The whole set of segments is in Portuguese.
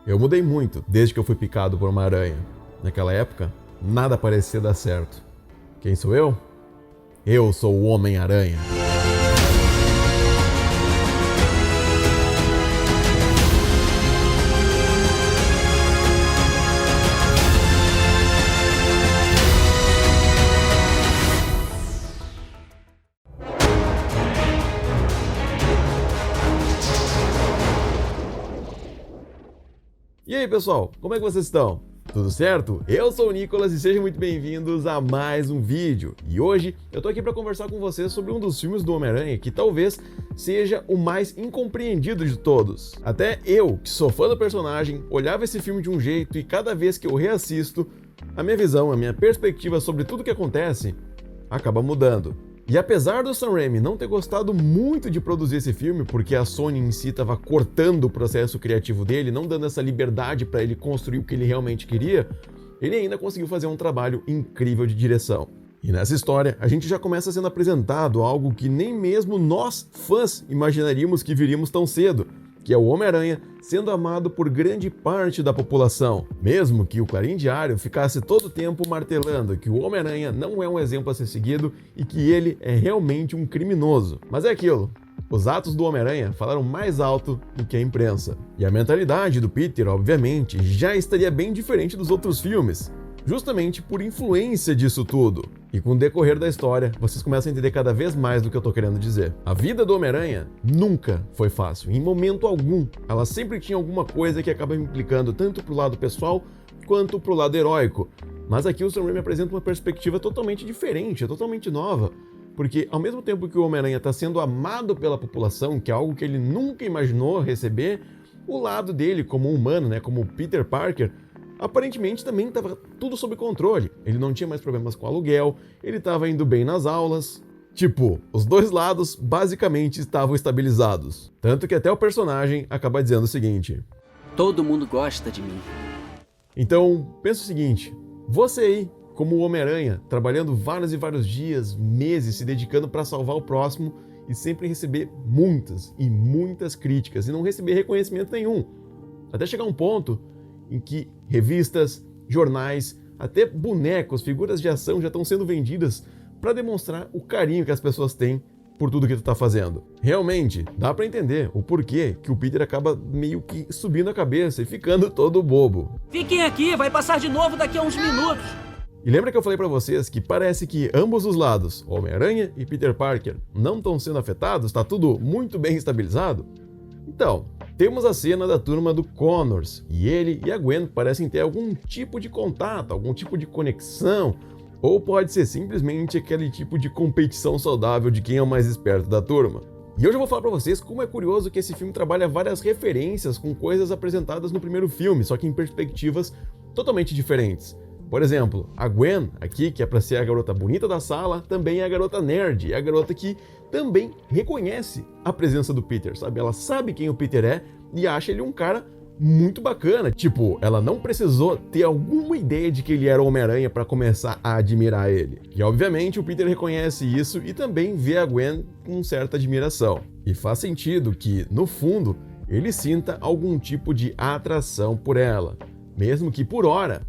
Eu mudei muito desde que eu fui picado por uma aranha. Naquela época, nada parecia dar certo. Quem sou eu? Eu sou o Homem-Aranha. E aí pessoal, como é que vocês estão? Tudo certo? Eu sou o Nicolas e sejam muito bem-vindos a mais um vídeo. E hoje eu tô aqui para conversar com vocês sobre um dos filmes do Homem-Aranha que talvez seja o mais incompreendido de todos. Até eu, que sou fã do personagem, olhava esse filme de um jeito e cada vez que eu reassisto, a minha visão, a minha perspectiva sobre tudo que acontece acaba mudando. E apesar do Sam Raimi não ter gostado muito de produzir esse filme, porque a Sony em si estava cortando o processo criativo dele, não dando essa liberdade para ele construir o que ele realmente queria, ele ainda conseguiu fazer um trabalho incrível de direção. E nessa história, a gente já começa sendo apresentado algo que nem mesmo nós, fãs, imaginaríamos que viríamos tão cedo, que é o Homem-Aranha sendo amado por grande parte da população. Mesmo que o Clarim Diário ficasse todo o tempo martelando que o Homem-Aranha não é um exemplo a ser seguido e que ele é realmente um criminoso. Mas é aquilo, os atos do Homem-Aranha falaram mais alto do que a imprensa. E a mentalidade do Peter, obviamente, já estaria bem diferente dos outros filmes, justamente por influência disso tudo. E com o decorrer da história, vocês começam a entender cada vez mais do que eu tô querendo dizer. A vida do Homem-Aranha nunca foi fácil, em momento algum. Ela sempre tinha alguma coisa que acaba implicando tanto pro lado pessoal quanto pro lado heróico. Mas aqui o Sam Raimi apresenta uma perspectiva totalmente diferente, totalmente nova. Porque ao mesmo tempo que o Homem-Aranha está sendo amado pela população, que é algo que ele nunca imaginou receber, o lado dele como humano, como Peter Parker, aparentemente também estava tudo sob controle. Ele não tinha mais problemas com aluguel, ele estava indo bem nas aulas. Tipo, os dois lados basicamente estavam estabilizados. Tanto que até o personagem acaba dizendo o seguinte: todo mundo gosta de mim. Então, pensa o seguinte, você aí, como o Homem-Aranha, trabalhando vários e vários dias, meses, se dedicando para salvar o próximo e sempre receber muitas e muitas críticas e não receber reconhecimento nenhum. Até chegar um ponto em que revistas, jornais, até bonecos, figuras de ação já estão sendo vendidas para demonstrar o carinho que as pessoas têm por tudo que tu tá fazendo. Realmente, dá para entender o porquê que o Peter acaba meio que subindo a cabeça e ficando todo bobo. Fiquem aqui, vai passar de novo daqui a uns minutos. E lembra que eu falei para vocês que parece que ambos os lados, Homem-Aranha e Peter Parker, não estão sendo afetados? Tá tudo muito bem estabilizado? Então, temos a cena da turma do Connors, e ele e a Gwen parecem ter algum tipo de contato, algum tipo de conexão, ou pode ser simplesmente aquele tipo de competição saudável de quem é o mais esperto da turma. E hoje eu vou falar pra vocês como é curioso que esse filme trabalha várias referências com coisas apresentadas no primeiro filme, só que em perspectivas totalmente diferentes. Por exemplo, a Gwen, aqui, que é pra ser a garota bonita da sala, também é a garota nerd, é a garota que também reconhece a presença do Peter, sabe? Ela sabe quem o Peter é e acha ele um cara muito bacana. Tipo, ela não precisou ter alguma ideia de que ele era o Homem-Aranha para começar a admirar ele. E obviamente o Peter reconhece isso e também vê a Gwen com certa admiração. E faz sentido que, no fundo, ele sinta algum tipo de atração por ela, mesmo que por hora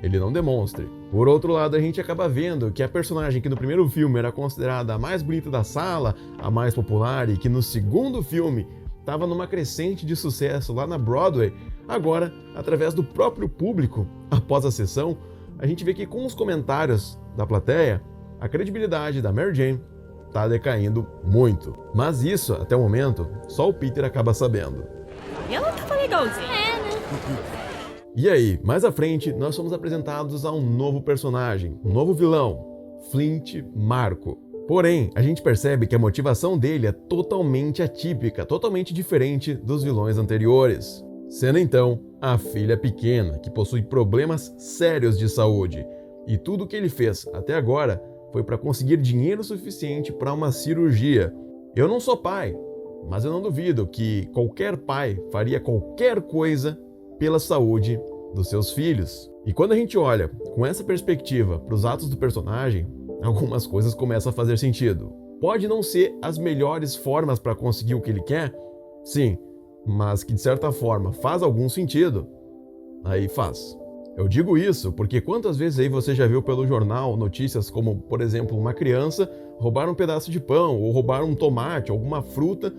ele não demonstre. Por outro lado, a gente acaba vendo que a personagem que no primeiro filme era considerada a mais bonita da sala, a mais popular, e que no segundo filme estava numa crescente de sucesso lá na Broadway, agora, através do próprio público, após a sessão, a gente vê que com os comentários da plateia, a credibilidade da Mary Jane está decaindo muito. Mas isso, até o momento, só o Peter acaba sabendo. E ela tava legalzinha. E aí, mais à frente, nós somos apresentados a um novo personagem, um novo vilão, Flint Marko. Porém, a gente percebe que a motivação dele é totalmente atípica, totalmente diferente dos vilões anteriores. Sendo então a filha pequena, que possui problemas sérios de saúde. E tudo o que ele fez até agora foi para conseguir dinheiro suficiente para uma cirurgia. Eu não sou pai, mas eu não duvido que qualquer pai faria qualquer coisa pela saúde dos seus filhos. E quando a gente olha com essa perspectiva para os atos do personagem, algumas coisas começam a fazer sentido. Pode não ser as melhores formas para conseguir o que ele quer, sim, mas que de certa forma faz algum sentido, aí faz. Eu digo isso porque quantas vezes aí você já viu pelo jornal notícias como, por exemplo, uma criança roubar um pedaço de pão ou roubar um tomate, alguma fruta,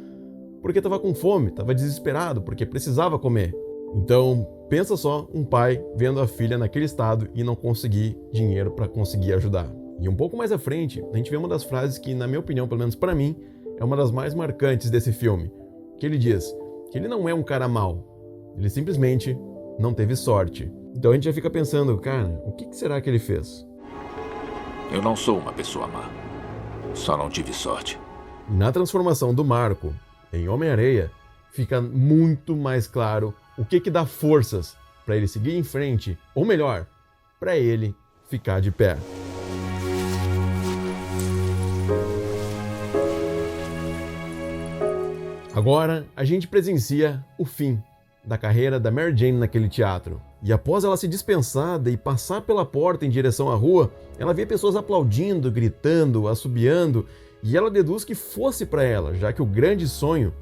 porque estava com fome, estava desesperado, porque precisava comer. Então, pensa só um pai vendo a filha naquele estado e não conseguir dinheiro para conseguir ajudar. E um pouco mais à frente, a gente vê uma das frases que, na minha opinião, pelo menos para mim, é uma das mais marcantes desse filme, que ele diz que ele não é um cara mau, ele simplesmente não teve sorte. Então a gente já fica pensando, cara, o que será que ele fez? Eu não sou uma pessoa má, só não tive sorte. E na transformação do Marco em Homem-Areia, fica muito mais claro o que dá forças para ele seguir em frente, ou melhor, para ele ficar de pé. Agora, a gente presencia o fim da carreira da Mary Jane naquele teatro. E após ela ser dispensada e passar pela porta em direção à rua, ela vê pessoas aplaudindo, gritando, assobiando, e ela deduz que fosse para ela, já que o grande sonho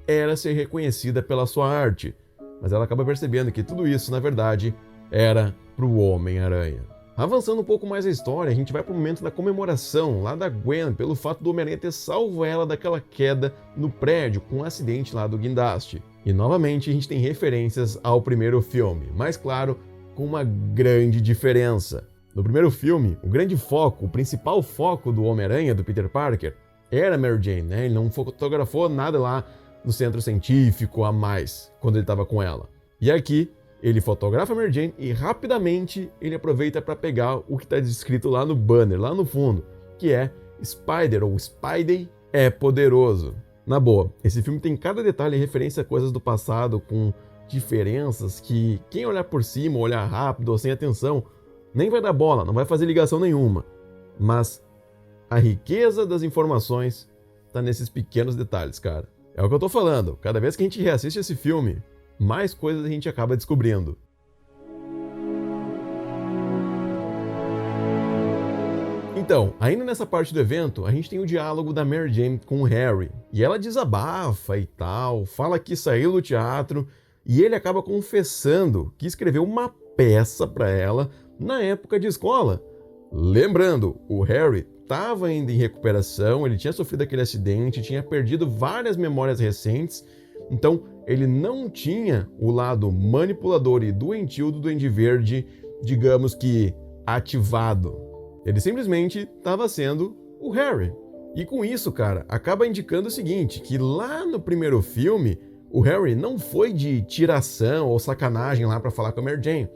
era ser reconhecida pela sua arte. Mas ela acaba percebendo que tudo isso, na verdade, era para o Homem-Aranha. Avançando um pouco mais a história, a gente vai para o momento da comemoração lá da Gwen, pelo fato do Homem-Aranha ter salvo ela daquela queda no prédio com um acidente lá do guindaste. E novamente a gente tem referências ao primeiro filme, mas claro, com uma grande diferença. No primeiro filme, o grande foco, o principal foco do Homem-Aranha, do Peter Parker, era a Mary Jane, né? Ele não fotografou nada lá no centro científico a mais, quando ele estava com ela. E aqui, ele fotografa a Mary Jane e rapidamente ele aproveita para pegar o que está descrito lá no banner, lá no fundo, que é Spider ou Spidey é poderoso. Na boa, esse filme tem cada detalhe referência a coisas do passado com diferenças que quem olhar por cima, olhar rápido ou sem atenção, nem vai dar bola, não vai fazer ligação nenhuma. Mas a riqueza das informações está nesses pequenos detalhes, cara. É o que eu tô falando, cada vez que a gente reassiste esse filme, mais coisas a gente acaba descobrindo. Então, ainda nessa parte do evento, a gente tem o diálogo da Mary Jane com o Harry. E ela desabafa e tal, fala que saiu do teatro, e ele acaba confessando que escreveu uma peça para ela na época de escola. Lembrando, o Harry estava ainda em recuperação, ele tinha sofrido aquele acidente, tinha perdido várias memórias recentes, então ele não tinha o lado manipulador e doentio do Duende Verde, digamos que ativado. Ele simplesmente estava sendo o Harry. E com isso, cara, acaba indicando o seguinte, que lá no primeiro filme, o Harry não foi de tiração ou sacanagem lá para falar com a Mary Jane.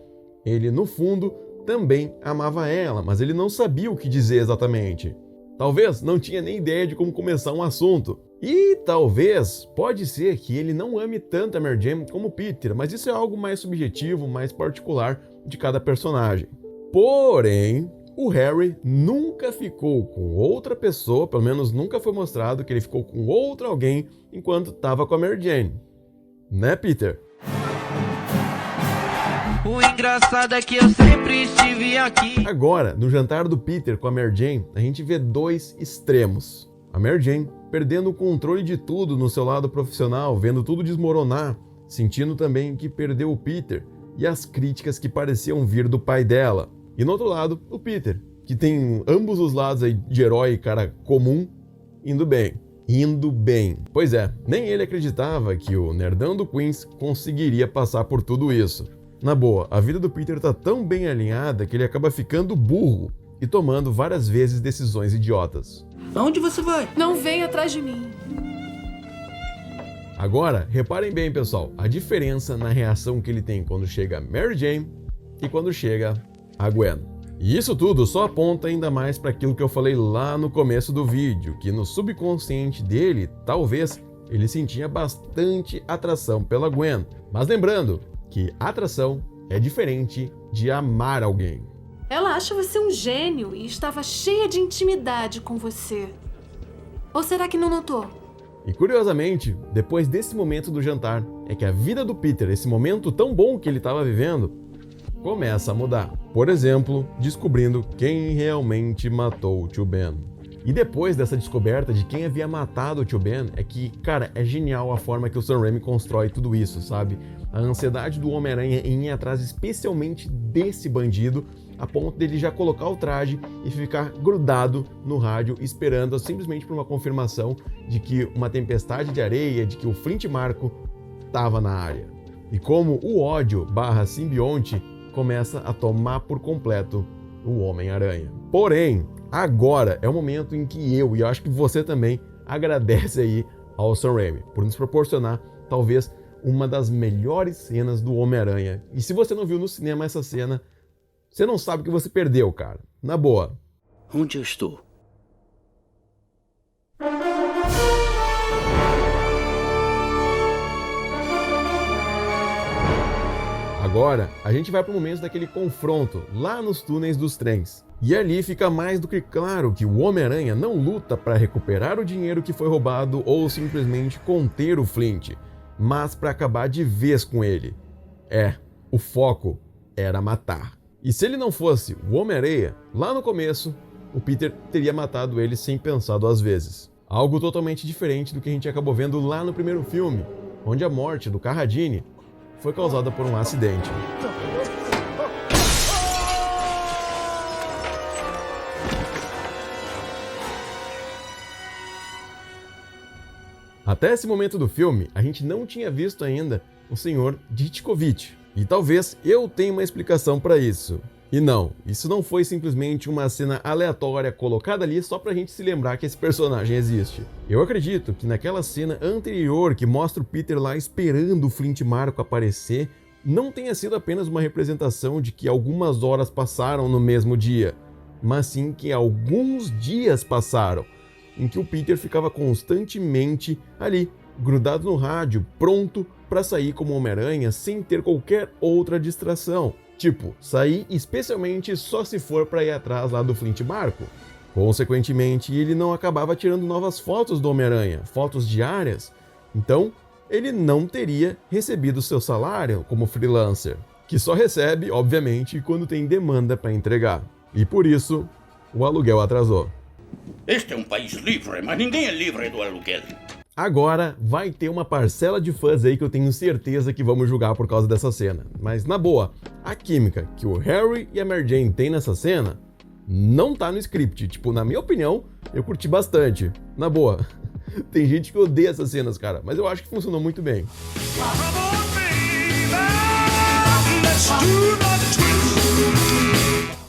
Ele, no fundo, também amava ela, mas ele não sabia o que dizer exatamente. Talvez não tinha nem ideia de como começar um assunto. E talvez, pode ser que ele não ame tanto a Mary Jane como o Peter, mas isso é algo mais subjetivo, mais particular de cada personagem. Porém, o Harry nunca ficou com outra pessoa, pelo menos nunca foi mostrado que ele ficou com outro alguém enquanto estava com a Mary Jane. Né, Peter? O engraçado é que eu sempre estive aqui. Agora, no jantar do Peter com a Mary Jane, a gente vê dois extremos. A Mary Jane perdendo o controle de tudo no seu lado profissional, vendo tudo desmoronar, sentindo também que perdeu o Peter e as críticas que pareciam vir do pai dela. E no outro lado, o Peter, que tem ambos os lados aí de herói e cara comum, indo bem. Indo bem. Pois é, nem ele acreditava que o nerdão do Queens conseguiria passar por tudo isso. Na boa, a vida do Peter tá tão bem alinhada que ele acaba ficando burro e tomando várias vezes decisões idiotas. Aonde você vai? Não vem atrás de mim. Agora, reparem bem, pessoal, a diferença na reação que ele tem quando chega a Mary Jane e quando chega a Gwen. E isso tudo só aponta ainda mais para aquilo que eu falei lá no começo do vídeo, que no subconsciente dele, talvez, ele sentia bastante atração pela Gwen. Mas lembrando que atração é diferente de amar alguém. Ela acha você um gênio e estava cheia de intimidade com você. Ou será que não notou? E curiosamente, depois desse momento do jantar, é que a vida do Peter, esse momento tão bom que ele estava vivendo, começa a mudar. Por exemplo, descobrindo quem realmente matou o tio Ben. E depois dessa descoberta de quem havia matado o tio Ben, é que, cara, é genial a forma que o Sam Raimi constrói tudo isso, sabe? A ansiedade do Homem-Aranha em ir atrás especialmente desse bandido, a ponto dele já colocar o traje e ficar grudado no rádio, esperando simplesmente por uma confirmação de que uma tempestade de areia, de que o Flint Marko estava na área. E como o ódio / simbionte começa a tomar por completo o Homem-Aranha. Porém, agora é o momento em que eu, e eu acho que você também, agradece aí ao Sam Raimi por nos proporcionar, talvez, uma das melhores cenas do Homem-Aranha. E se você não viu no cinema essa cena, você não sabe o que você perdeu, cara. Na boa. Onde eu estou? Agora, a gente vai para o momento daquele confronto, lá nos túneis dos trens. E ali fica mais do que claro que o Homem-Aranha não luta para recuperar o dinheiro que foi roubado ou simplesmente conter o Flint, mas para acabar de vez com ele. O foco era matar. E se ele não fosse o Homem-Aranha, lá no começo, o Peter teria matado ele sem pensar 2 vezes. Algo totalmente diferente do que a gente acabou vendo lá no primeiro filme, onde a morte do Carradine foi causada por um acidente. Até esse momento do filme, a gente não tinha visto ainda o Sr. Ditkovich. E talvez eu tenha uma explicação para isso. E não, isso não foi simplesmente uma cena aleatória colocada ali só pra gente se lembrar que esse personagem existe. Eu acredito que naquela cena anterior que mostra o Peter lá esperando o Flint Marko aparecer, não tenha sido apenas uma representação de que algumas horas passaram no mesmo dia, mas sim que alguns dias passaram, em que o Peter ficava constantemente ali, grudado no rádio, pronto para sair como Homem-Aranha sem ter qualquer outra distração. Tipo, sair especialmente só se for para ir atrás lá do Flint Marko. Consequentemente, ele não acabava tirando novas fotos do Homem-Aranha, fotos diárias. Então, ele não teria recebido seu salário como freelancer, que só recebe, obviamente, quando tem demanda para entregar. E por isso, o aluguel atrasou. Este é um país livre, mas ninguém é livre do aluguel. Agora vai ter uma parcela de fãs aí que eu tenho certeza que vamos julgar por causa dessa cena. Mas na boa, a química que o Harry e a Mary Jane têm nessa cena não tá no script. Tipo, na minha opinião, eu curti bastante. Na boa, tem gente que odeia essas cenas, cara, mas eu acho que funcionou muito bem.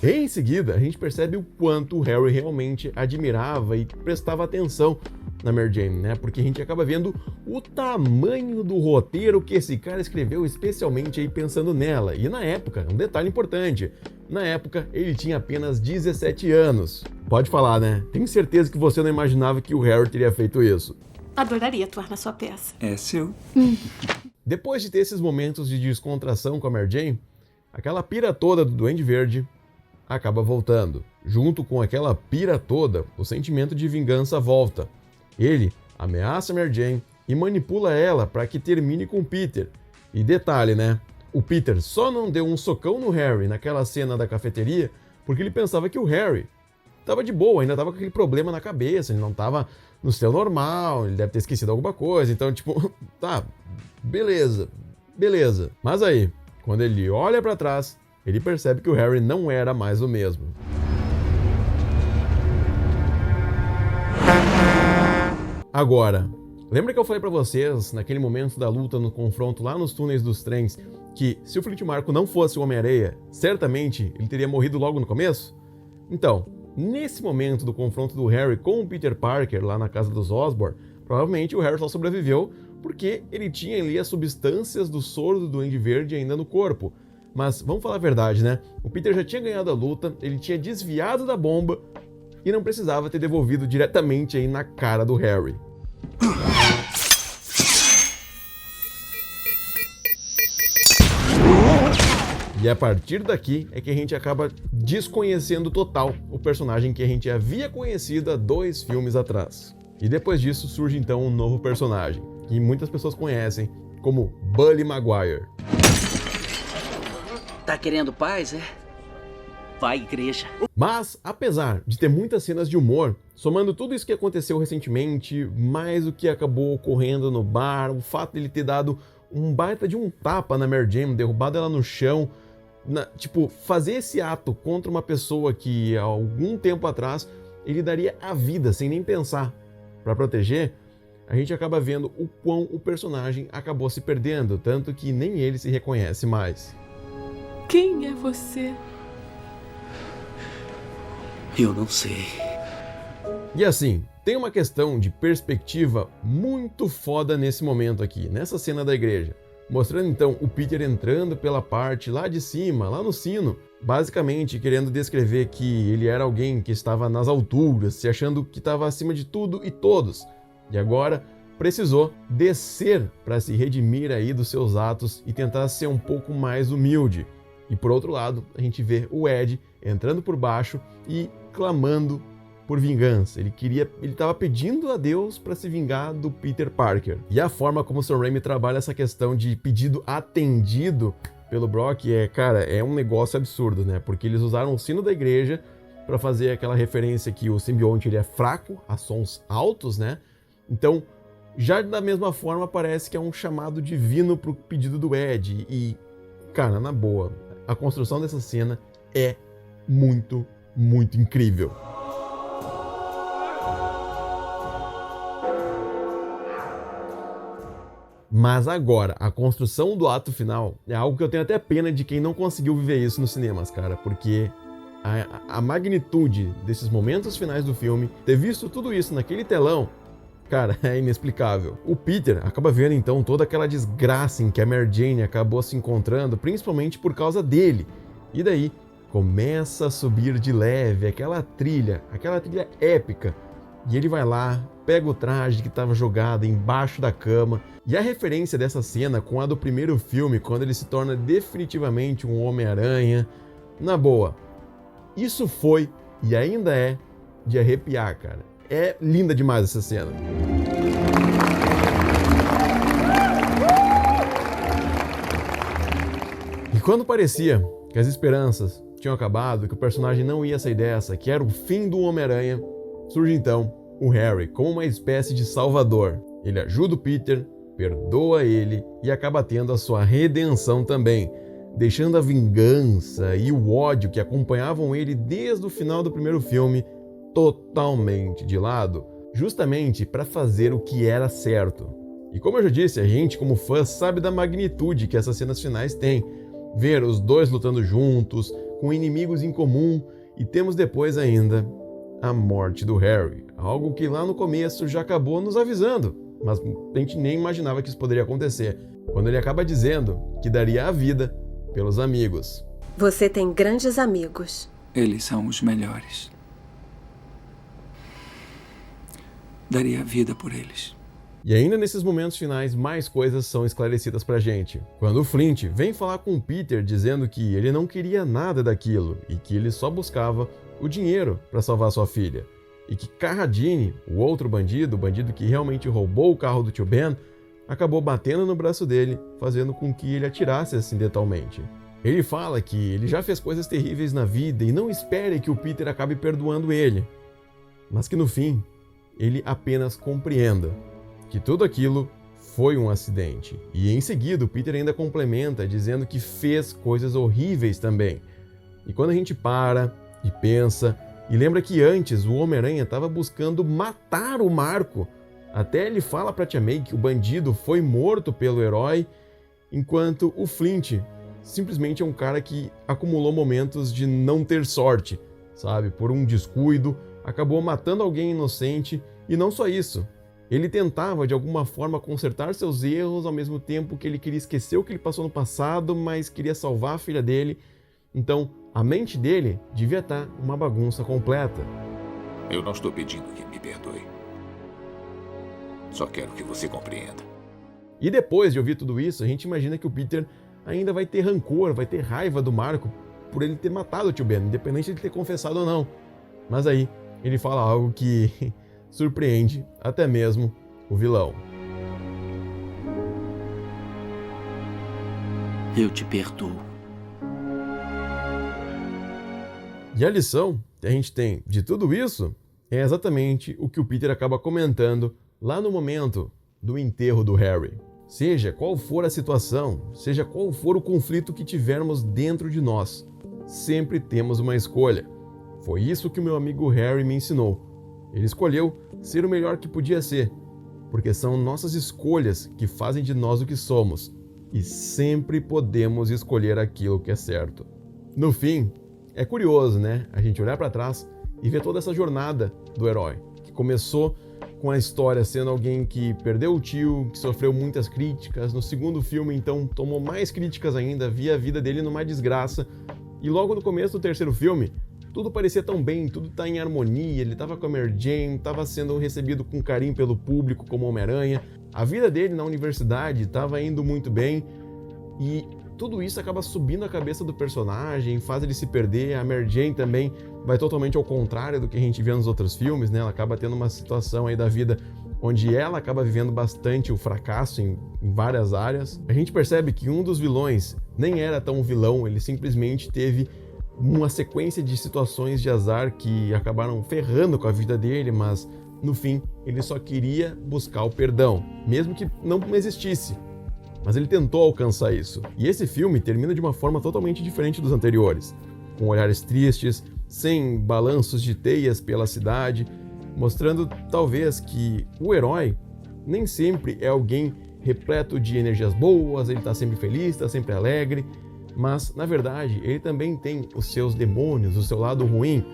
Em seguida, a gente percebe o quanto o Harry realmente admirava e prestava atenção na Mary Jane, né? Porque a gente acaba vendo o tamanho do roteiro que esse cara escreveu especialmente aí pensando nela. E na época, um detalhe importante, na época ele tinha apenas 17 anos. Pode falar, né? Tenho certeza que você não imaginava que o Harry teria feito isso. Adoraria atuar na sua peça. É seu. Depois de ter esses momentos de descontração com a Mary Jane, aquela pira toda do Duende Verde acaba voltando. Junto com aquela pira toda, o sentimento de vingança volta. Ele ameaça Mary Jane e manipula ela para que termine com Peter. E detalhe, né? O Peter só não deu um socão no Harry naquela cena da cafeteria porque ele pensava que o Harry estava de boa, ainda estava com aquele problema na cabeça, ele não estava no seu normal, ele deve ter esquecido alguma coisa, então tipo, tá, beleza. Mas aí, quando ele olha para trás, ele percebe que o Harry não era mais o mesmo. Agora, lembra que eu falei pra vocês, naquele momento da luta no confronto lá nos túneis dos trens, que se o Flint Marko não fosse o Homem-Aranha, certamente ele teria morrido logo no começo? Então, nesse momento do confronto do Harry com o Peter Parker lá na casa dos Osborn, provavelmente o Harry só sobreviveu porque ele tinha ali as substâncias do soro do Duende Verde ainda no corpo. Mas vamos falar a verdade, né? O Peter já tinha ganhado a luta, ele tinha desviado da bomba e não precisava ter devolvido diretamente aí na cara do Harry. E a partir daqui é que a gente acaba desconhecendo total o personagem que a gente havia conhecido há 2 filmes atrás. E depois disso surge então um novo personagem, que muitas pessoas conhecem como Bully Maguire. Tá querendo paz, é? vai, igreja. Mas, apesar de ter muitas cenas de humor, somando tudo isso que aconteceu recentemente, mais o que acabou ocorrendo no bar, o fato dele ter dado um baita de um tapa na Mary Jane, derrubado ela no chão, fazer esse ato contra uma pessoa que há algum tempo atrás ele daria a vida sem nem pensar para proteger, a gente acaba vendo o quão o personagem acabou se perdendo, tanto que nem ele se reconhece mais. Quem é você? Eu não sei. E assim, tem uma questão de perspectiva muito foda nesse momento aqui, nessa cena da igreja. Mostrando então o Peter entrando pela parte lá de cima, lá no sino, basicamente querendo descrever que ele era alguém que estava nas alturas, se achando que estava acima de tudo e todos. E agora precisou descer para se redimir aí dos seus atos e tentar ser um pouco mais humilde. E por outro lado, a gente vê o Ed entrando por baixo e clamando por vingança. Ele estava pedindo a Deus para se vingar do Peter Parker. E a forma como o Sam Raimi trabalha essa questão de pedido atendido pelo Brock é um negócio absurdo, né? Porque eles usaram o sino da igreja para fazer aquela referência que o simbionte ele é fraco a sons altos, né? Então, já da mesma forma parece que é um chamado divino pro pedido do Ed. E, cara, na boa, a construção dessa cena é muito, muito incrível. Mas agora, a construção do ato final é algo que eu tenho até pena de quem não conseguiu viver isso nos cinemas, cara, porque a magnitude desses momentos finais do filme, ter visto tudo isso naquele telão, cara, é inexplicável. O Peter acaba vendo então toda aquela desgraça em que a Mary Jane acabou se encontrando, principalmente por causa dele. E daí começa a subir de leve aquela trilha épica. E ele vai lá, pega o traje que estava jogado embaixo da cama. E a referência dessa cena com a do primeiro filme, quando ele se torna definitivamente um Homem-Aranha, na boa, isso foi e ainda é de arrepiar, cara. É linda demais essa cena. E quando parecia que as esperanças tinham acabado, que o personagem não ia sair dessa, que era o fim do Homem-Aranha, surge então o Harry como uma espécie de salvador. Ele ajuda o Peter, perdoa ele e acaba tendo a sua redenção também, deixando a vingança e o ódio que acompanhavam ele desde o final do primeiro filme totalmente de lado, justamente para fazer o que era certo. E como eu já disse, a gente como fã sabe da magnitude que essas cenas finais têm. Ver os dois lutando juntos, com inimigos em comum, e temos depois ainda a morte do Harry, algo que lá no começo já acabou nos avisando, mas a gente nem imaginava que isso poderia acontecer, quando ele acaba dizendo que daria a vida pelos amigos. Você tem grandes amigos. Eles são os melhores. Daria a vida por eles. E ainda nesses momentos finais, mais coisas são esclarecidas pra gente. Quando o Flint vem falar com o Peter dizendo que ele não queria nada daquilo e que ele só buscava o dinheiro para salvar sua filha. E que Carradine, o outro bandido, o bandido que realmente roubou o carro do tio Ben, acabou batendo no braço dele, fazendo com que ele atirasse acidentalmente. Ele fala que ele já fez coisas terríveis na vida e não espere que o Peter acabe perdoando ele, mas que no fim, ele apenas compreenda que tudo aquilo foi um acidente. E em seguida o Peter ainda complementa dizendo que fez coisas horríveis também. E quando a gente para e pensa e lembra que antes o Homem-Aranha estava buscando matar o Marco, até ele fala pra Tia May que o bandido foi morto pelo herói, enquanto o Flint simplesmente é um cara que acumulou momentos de não ter sorte, sabe? Por um descuido, acabou matando alguém inocente. E não só isso, ele tentava de alguma forma consertar seus erros ao mesmo tempo que ele queria esquecer o que ele passou no passado, mas queria salvar a filha dele. Então, a mente dele devia estar uma bagunça completa. Eu não estou pedindo que me perdoe. Só quero que você compreenda. E depois de ouvir tudo isso, a gente imagina que o Peter ainda vai ter rancor, vai ter raiva do Marco por ele ter matado o tio Ben, independente de ter confessado ou não. Mas aí, ele fala algo que surpreende até mesmo o vilão. Eu te perdoo. E a lição que a gente tem de tudo isso é exatamente o que o Peter acaba comentando lá no momento do enterro do Harry. Seja qual for a situação, seja qual for o conflito que tivermos dentro de nós, sempre temos uma escolha. Foi isso que o meu amigo Harry me ensinou. Ele escolheu ser o melhor que podia ser, porque são nossas escolhas que fazem de nós o que somos, e sempre podemos escolher aquilo que é certo. No fim, é curioso, né? A gente olhar para trás e ver toda essa jornada do herói, que começou com a história sendo alguém que perdeu o tio, que sofreu muitas críticas. No segundo filme, então, tomou mais críticas ainda, via a vida dele numa desgraça. E logo no começo do terceiro filme, tudo parecia tão bem, tudo tá em harmonia, ele tava com a Mary Jane, tava sendo recebido com carinho pelo público como Homem-Aranha. A vida dele na universidade tava indo muito bem e tudo isso acaba subindo a cabeça do personagem, faz ele se perder. A Mary Jane também vai totalmente ao contrário do que a gente vê nos outros filmes, né? Ela acaba tendo uma situação aí da vida onde ela acaba vivendo bastante o fracasso em várias áreas. A gente percebe que um dos vilões nem era tão vilão, ele simplesmente teve uma sequência de situações de azar que acabaram ferrando com a vida dele, mas no fim ele só queria buscar o perdão, mesmo que não existisse. Mas ele tentou alcançar isso. E esse filme termina de uma forma totalmente diferente dos anteriores, com olhares tristes, sem balanços de teias pela cidade, mostrando talvez que o herói nem sempre é alguém repleto de energias boas, ele está sempre feliz, está sempre alegre, mas na verdade ele também tem os seus demônios, o seu lado ruim,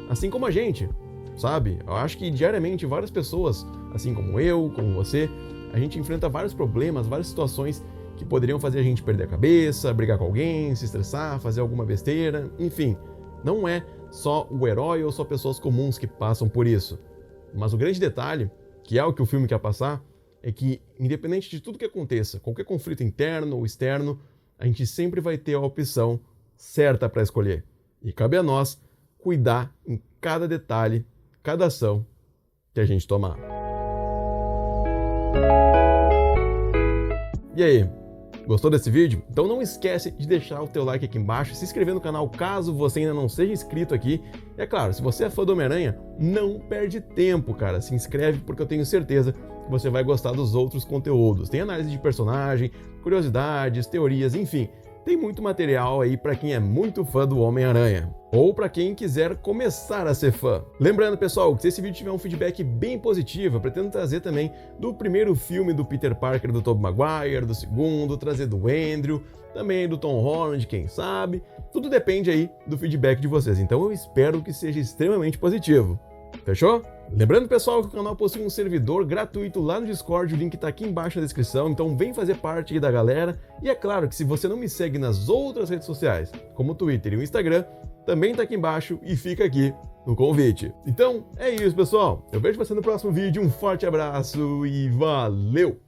assim como a gente, sabe? Eu acho que diariamente várias pessoas, assim como eu, como você, a gente enfrenta vários problemas, várias situações que poderiam fazer a gente perder a cabeça, brigar com alguém, se estressar, fazer alguma besteira, enfim. Não é só o herói ou só pessoas comuns que passam por isso. Mas o grande detalhe, que é o que o filme quer passar, é que independente de tudo que aconteça, qualquer conflito interno ou externo, a gente sempre vai ter a opção certa para escolher. E cabe a nós cuidar em cada detalhe, cada ação que a gente tomar. E aí, gostou desse vídeo? Então não esquece de deixar o teu like aqui embaixo, se inscrever no canal caso você ainda não seja inscrito aqui. E é claro, se você é fã do Homem-Aranha, não perde tempo, cara. Se inscreve porque eu tenho certeza que você vai gostar dos outros conteúdos. Tem análise de personagem, curiosidades, teorias, enfim. Tem muito material aí para quem é muito fã do Homem-Aranha. Ou para quem quiser começar a ser fã. Lembrando, pessoal, que se esse vídeo tiver um feedback bem positivo, eu pretendo trazer também do primeiro filme do Peter Parker, do Tobey Maguire, do segundo, trazer do Andrew, também do Tom Holland, quem sabe. Tudo depende aí do feedback de vocês, então eu espero que seja extremamente positivo. Fechou? Lembrando, pessoal, que o canal possui um servidor gratuito lá no Discord, o link tá aqui embaixo na descrição, então vem fazer parte aí da galera. E é claro que se você não me segue nas outras redes sociais, como o Twitter e o Instagram, também tá aqui embaixo e fica aqui no convite. Então, é isso, pessoal. Eu vejo você no próximo vídeo, um forte abraço e valeu!